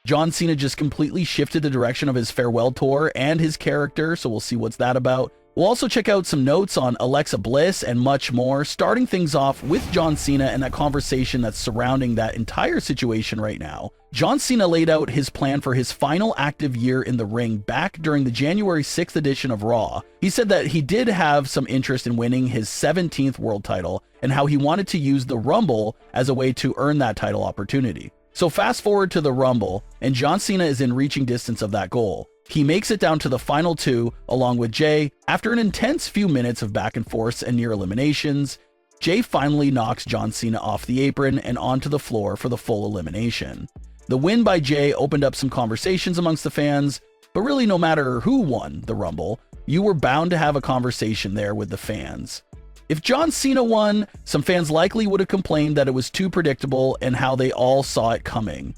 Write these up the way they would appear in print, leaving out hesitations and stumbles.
John Cena just completely shifted the direction of his farewell tour and his character, so we'll see what's that about. We'll also check out some notes on Alexa Bliss and much more, starting things off with John Cena and that conversation that's surrounding that entire situation right now. John Cena laid out his plan for his final active year in the ring back during the January 6th edition of Raw. He said that he did have some interest in winning his 17th world title and how he wanted to use the Rumble as a way to earn that title opportunity. So fast forward to the Rumble, and John Cena is in reaching distance of that goal. He makes it down to the final two, along with Jey. After an intense few minutes of back and forth and near eliminations, Jey finally knocks John Cena off the apron and onto the floor for the full elimination. The win by Jey opened up some conversations amongst the fans, but really no matter who won the Rumble, you were bound to have a conversation there with the fans. If John Cena won, some fans likely would have complained that it was too predictable and how they all saw it coming.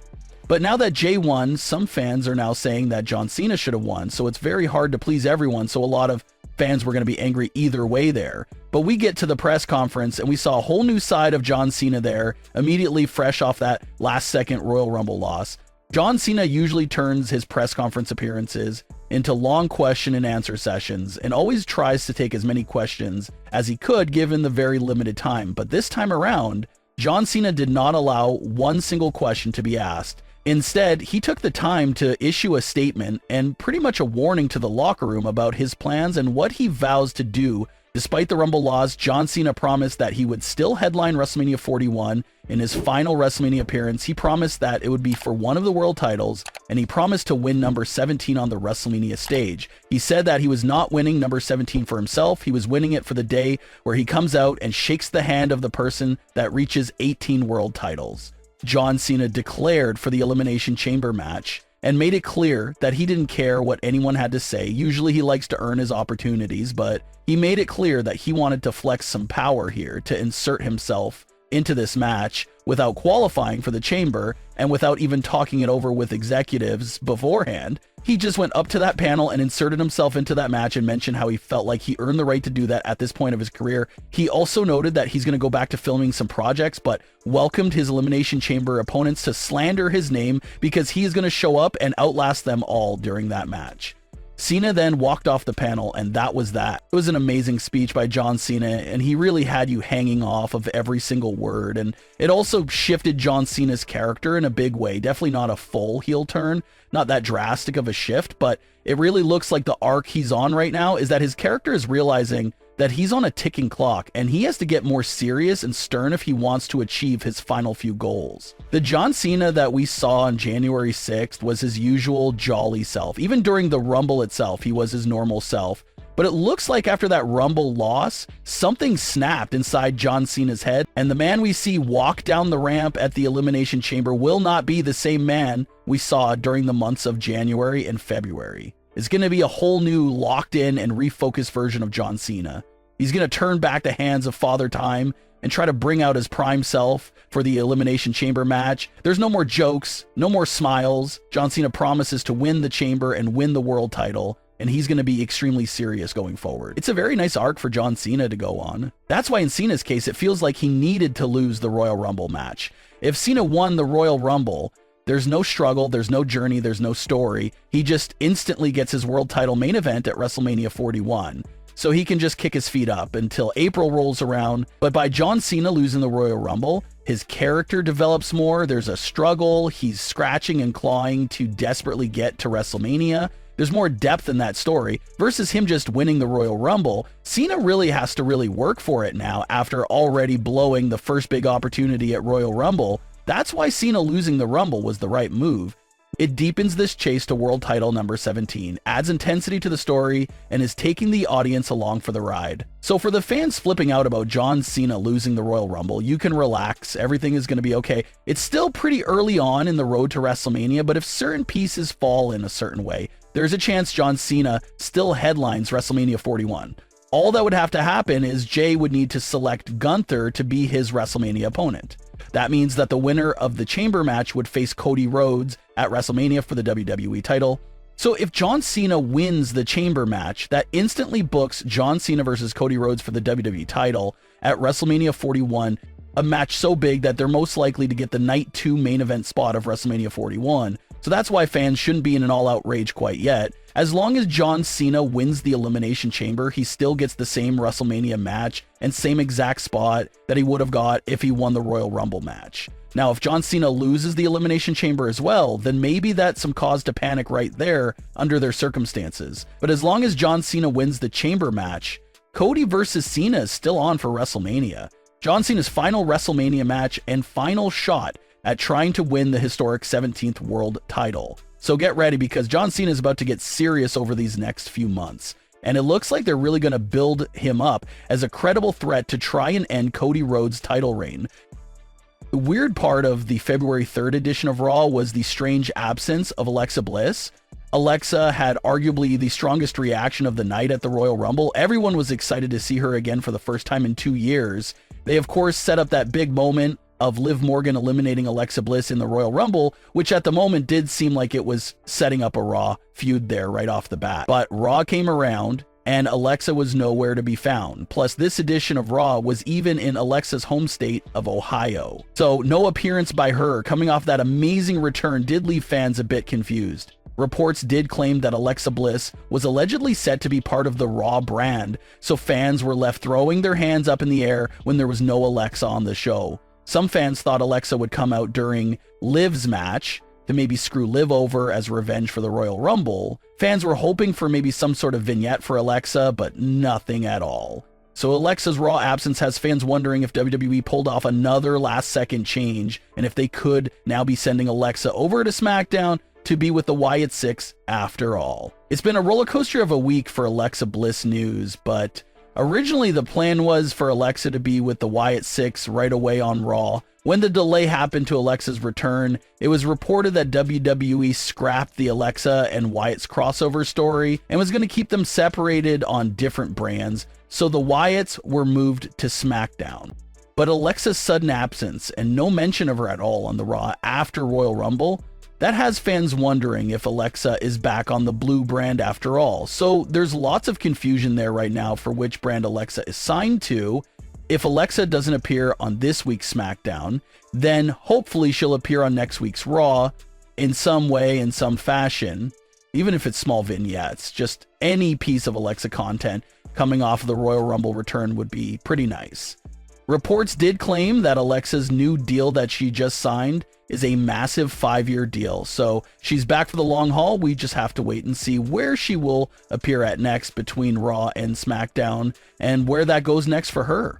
But now that Jey won, some fans are now saying that John Cena should have won, so it's very hard to please everyone, so a lot of fans were going to be angry either way there. But we get to the press conference and we saw a whole new side of John Cena there, immediately fresh off that last-second Royal Rumble loss. John Cena usually turns his press conference appearances into long question and answer sessions and always tries to take as many questions as he could given the very limited time. But this time around, John Cena did not allow one single question to be asked. Instead, he took the time to issue a statement and pretty much a warning to the locker room about his plans and what he vows to do. Despite the Rumble loss, John Cena promised that he would still headline WrestleMania 41. In his final WrestleMania appearance, he promised that it would be for one of the world titles, and he promised to win number 17 on the WrestleMania stage. He said that he was not winning number 17 for himself, he was winning it for the day where he comes out and shakes the hand of the person that reaches 18 world titles. John Cena declared for the Elimination Chamber match and made it clear that he didn't care what anyone had to say. Usually he likes to earn his opportunities, but he made it clear that he wanted to flex some power here to insert himself into this match without qualifying for the chamber and without even talking it over with executives beforehand. He just went up to that panel and inserted himself into that match and mentioned how he felt like he earned the right to do that at this point of his career. He also noted that he's going to go back to filming some projects, but welcomed his Elimination Chamber opponents to slander his name because he is going to show up and outlast them all during that match. Cena then walked off the panel, and that was that. It was an amazing speech by John Cena, and he really had you hanging off of every single word, and it also shifted John Cena's character in a big way. Definitely not a full heel turn, not that drastic of a shift, but it really looks like the arc he's on right now is that his character is realizing that he's on a ticking clock and he has to get more serious and stern if he wants to achieve his final few goals. The John Cena that we saw on January 6th was his usual jolly self. Even during the Rumble itself, he was his normal self. But it looks like after that Rumble loss, something snapped inside John Cena's head, and the man we see walk down the ramp at the Elimination Chamber will not be the same man we saw during the months of January and February. It's going to be a whole new locked in and refocused version of John Cena. He's going to turn back the hands of Father Time and try to bring out his prime self for the Elimination Chamber match. There's no more jokes, no more smiles. John Cena promises to win the chamber and win the world title, and he's going to be extremely serious going forward. It's a very nice arc for John Cena to go on. That's why in Cena's case, it feels like he needed to lose the Royal Rumble match. If Cena won the Royal Rumble, there's no struggle, there's no journey, there's no story. He just instantly gets his world title main event at WrestleMania 41. So he can just kick his feet up until April rolls around. But by John Cena losing the Royal Rumble, his character develops more. There's a struggle. He's scratching and clawing to desperately get to WrestleMania. There's more depth in that story versus him just winning the Royal Rumble. Cena really has to really work for it now after already blowing the first big opportunity at Royal Rumble. That's why Cena losing the Rumble was the right move. It deepens this chase to world title number 17, adds intensity to the story, and is taking the audience along for the ride. So for the fans flipping out about John Cena losing the Royal Rumble, you can relax, everything is going to be okay. It's still pretty early on in the road to WrestleMania, but if certain pieces fall in a certain way, there's a chance John Cena still headlines WrestleMania 41. All that would have to happen is Jey would need to select Gunther to be his WrestleMania opponent. That means that the winner of the chamber match would face Cody Rhodes at WrestleMania for the WWE title. So if John Cena wins the Chamber match, that instantly books John Cena versus Cody Rhodes for the WWE title at WrestleMania 41, a match so big that they're most likely to get the Night 2 main event spot of WrestleMania 41. So that's why fans shouldn't be in an all-out rage quite yet. As long as John Cena wins the Elimination Chamber, he still gets the same WrestleMania match and same exact spot that he would have got if he won the Royal Rumble match. Now, if John Cena loses the Elimination Chamber as well, then maybe that's some cause to panic right there under their circumstances. But as long as John Cena wins the Chamber match, Cody versus Cena is still on for WrestleMania. John Cena's final WrestleMania match and final shot at trying to win the historic 17th world title. So get ready, because John Cena is about to get serious over these next few months. And it looks like they're really going to build him up as a credible threat to try and end Cody Rhodes' title reign. The weird part of the February 3rd edition of Raw was the strange absence of Alexa Bliss. Alexa had arguably the strongest reaction of the night at the Royal Rumble. Everyone was excited to see her again for the first time in 2 years. They, of course, set up that big moment of Liv Morgan eliminating Alexa Bliss in the Royal Rumble, which at the moment did seem like it was setting up a Raw feud there right off the bat. But Raw came around, and Alexa was nowhere to be found. Plus, this edition of Raw was even in Alexa's home state of Ohio. So no appearance by her coming off that amazing return did leave fans a bit confused. Reports did claim that Alexa Bliss was allegedly set to be part of the Raw brand, so fans were left throwing their hands up in the air when there was no Alexa on the show. Some fans thought Alexa would come out during Liv's match to maybe screw Liv over as revenge for the Royal Rumble. Fans were hoping for maybe some sort of vignette for Alexa, but nothing at all. So Alexa's Raw absence has fans wondering if WWE pulled off another last-second change, and if they could now be sending Alexa over to SmackDown to be with the Wyatt Sicks after all. It's been a roller coaster of a week for Alexa Bliss news, but originally the plan was for Alexa to be with the Wyatt Sicks right away on Raw. When the delay happened to Alexa's return, it was reported that WWE scrapped the Alexa and Wyatt's crossover story and was going to keep them separated on different brands, so the Wyatts were moved to SmackDown. But Alexa's sudden absence and no mention of her at all on the Raw after Royal Rumble, that has fans wondering if Alexa is back on the blue brand after all. So there's lots of confusion there right now for which brand Alexa is signed to. If Alexa doesn't appear on this week's SmackDown, then hopefully she'll appear on next week's Raw in some way, in some fashion, even if it's small vignettes. Just any piece of Alexa content coming off of the Royal Rumble return would be pretty nice. Reports did claim that Alexa's new deal that she just signed is a massive 5-year deal. So she's back for the long haul. We just have to wait and see where she will appear at next between Raw and SmackDown, and where that goes next for her.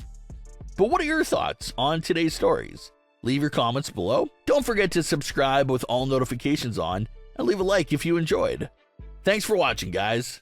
But what are your thoughts on today's stories? Leave your comments below. Don't forget to subscribe with all notifications on, and leave a like if you enjoyed. Thanks for watching, guys.